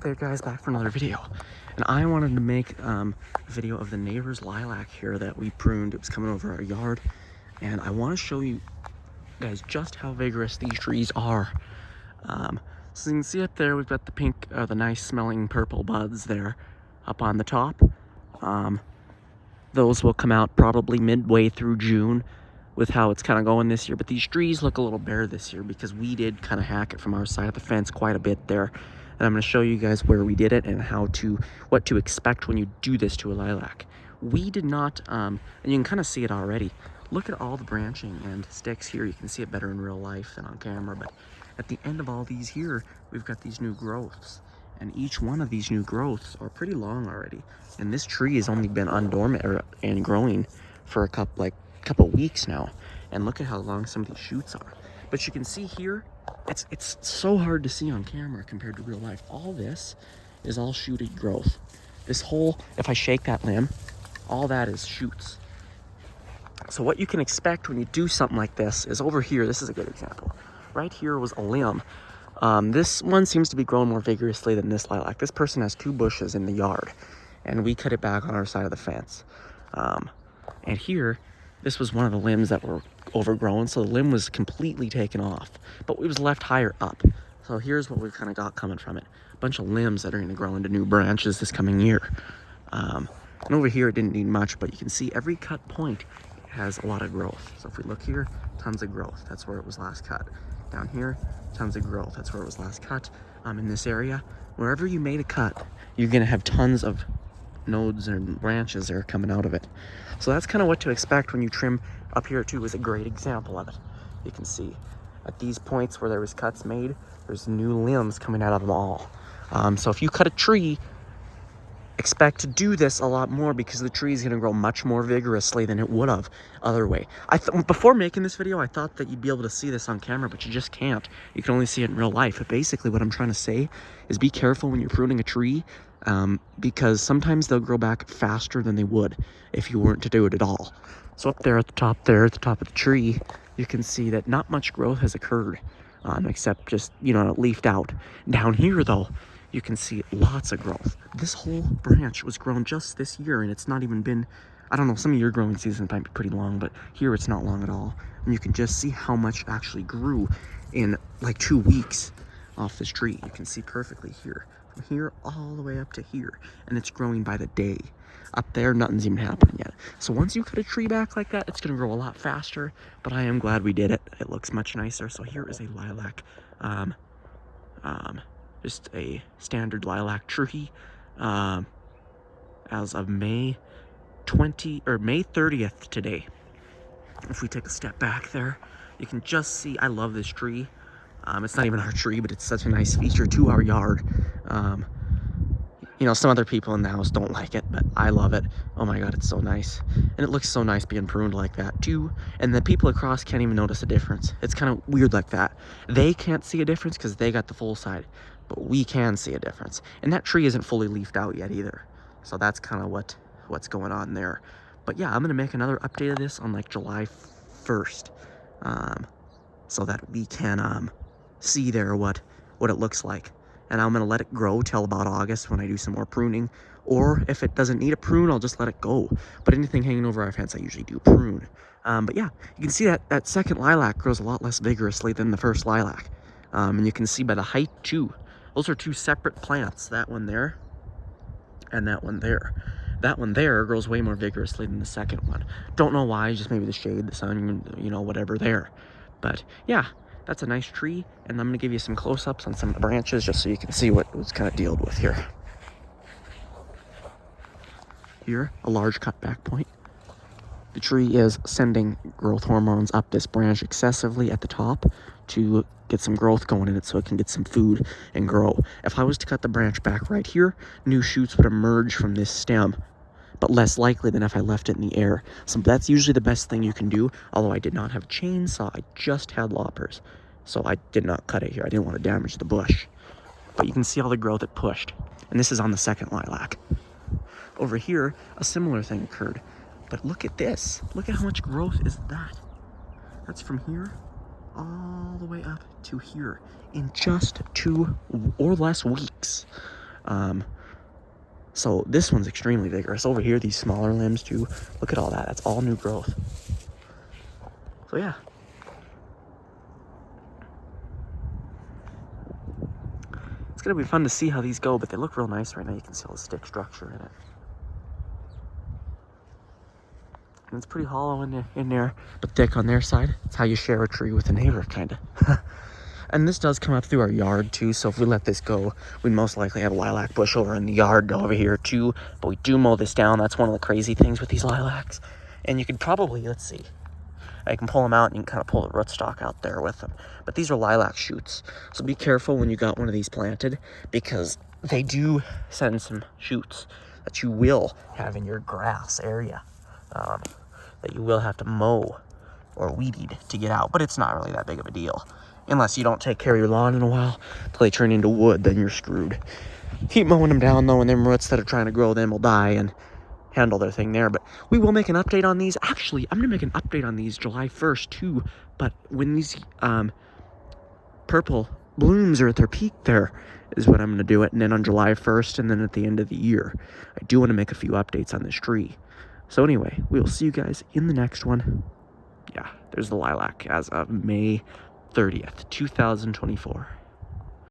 there, guys, back for another video. And I wanted to make a video of the neighbor's lilac here that we pruned. It was coming over our yard, and I want to show you guys just how vigorous these trees are. So you can see up there, we've got the pink, the nice smelling purple buds there up on the top. Those will come out probably midway through June with how it's kind of going this year. But these trees look a little bare this year because we did kind of hack it from our side of the fence quite a bit there. And I'm going to show you guys where we did it and what to expect when you do this to a lilac. We did not, and you can kind of see it already. Look at all the branching and sticks here. You can see it better in real life than on camera, but at the end of all these here, we've got these new growths. And each one of these new growths are pretty long already. And this tree has only been undormant and growing for a couple weeks now. And look at how long some of these shoots are. But you can see here, it's so hard to see on camera compared to real life. All this is all shooted growth. This whole, if I shake that limb, all that is shoots. So what you can expect when you do something like this is over here. This is a good example. Right here was a limb. This one seems to be growing more vigorously than this lilac. This person has 2 bushes in the yard, and we cut it back on our side of the fence. And here, this was one of the limbs that were overgrown, so the limb was completely taken off, but it was left higher up. So here's what we've kind of got coming from it. A bunch of limbs that are going to grow into new branches this coming year. And over here, it didn't need much, but you can see every cut point has a lot of growth. So if we look here, tons of growth. That's where it was last cut. Down here, tons of growth. That's where it was last cut. In this area, wherever you made a cut, you're going to have tons of nodes and branches that are coming out of it. So that's kind of what to expect when you trim. Up here too is a great example of it. You can see at these points where there was cuts made, there's new limbs coming out of them all. So if you cut a tree, expect to do this a lot more because the tree is going to grow much more vigorously than it would have other way. Before making this video, I thought that you'd be able to see this on camera, but you just can't. You can only see it in real life. But basically what I'm trying to say is be careful when you're pruning a tree, because sometimes they'll grow back faster than they would if you weren't to do it at all. So up there at the top there, at the top of the tree, you can see that not much growth has occurred, except just, it leafed out. Down here though, you can see lots of growth. This whole branch was grown just this year, and it's not even been, I don't know, some of your growing seasons might be pretty long, but here it's not long at all. And you can just see how much actually grew in like 2 weeks off this tree. You can see perfectly here, from here all the way up to here, and it's growing by the day. Up there, nothing's even happening yet. So once you cut a tree back like that, it's gonna grow a lot faster, but I am glad we did it. It looks much nicer. So here is a lilac, just a standard lilac tree, as of May 30th today. If we take a step back there, you can just see, I love this tree. It's not even our tree, but it's such a nice feature to our yard. Some other people in the house don't like it, but I love it. Oh my God, it's so nice. And it looks so nice being pruned like that too. And the people across can't even notice a difference. It's kind of weird like that. They can't see a difference because they got the full side, but we can see a difference. And that tree isn't fully leafed out yet either. So that's kind of what's going on there. But yeah, I'm gonna make another update of this on like July 1st, so that we can see there what it looks like. And I'm gonna let it grow till about August when I do some more pruning. Or if it doesn't need a prune, I'll just let it go. But anything hanging over our fence, I usually do prune. But yeah, you can see that second lilac grows a lot less vigorously than the first lilac. And you can see by the height too. Those are 2 separate plants, that one there and that one there. That one there grows way more vigorously than the second one. Don't know why, just maybe the shade, the sun, whatever there. But yeah, that's a nice tree, and I'm gonna give you some close-ups on some of the branches just so you can see what was kind of dealt with here. Here, a large cutback point. The tree is sending growth hormones up this branch excessively at the top to get some growth going in it so it can get some food and grow. If I was to cut the branch back right here, new shoots would emerge from this stem, but less likely than if I left it in the air. So that's usually the best thing you can do, although I did not have a chainsaw, I just had loppers. So I did not cut it here, I didn't want to damage the bush. But you can see all the growth it pushed, and this is on the second lilac. Over here, a similar thing occurred. But look at this. Look at how much growth is that. That's from here all the way up to here in just 2 or less weeks. So this one's extremely vigorous. Over here, these smaller limbs too. Look at all that. That's all new growth. So yeah. It's gonna be fun to see how these go, but they look real nice right now. You can see all the stick structure in it. And it's pretty hollow in there, but thick on their side. It's how you share a tree with a neighbor, kinda. And this does come up through our yard too, so if we let this go, we'd most likely have a lilac bush over in the yard over here too. But we do mow this down. That's one of the crazy things with these lilacs. And you could probably, let's see, I can pull them out and you can kind of pull the rootstock out there with them. But these are lilac shoots, so be careful when you got one of these planted, because they do send some shoots that you will have in your grass area, that you will have to mow or weed eat to get out. But it's not really that big of a deal. Unless you don't take care of your lawn in a while till they turn into wood, then you're screwed. Keep mowing them down though, and them roots that are trying to grow then will die and handle their thing there. But we will make an update on these. Actually, I'm gonna make an update on these July 1st too. But when these purple blooms are at their peak, there is when I'm gonna do it. And then on July 1st, and then at the end of the year, I do want to make a few updates on this tree. So anyway, we will see you guys in the next one. Yeah, there's the lilac as of May 30th, 2024.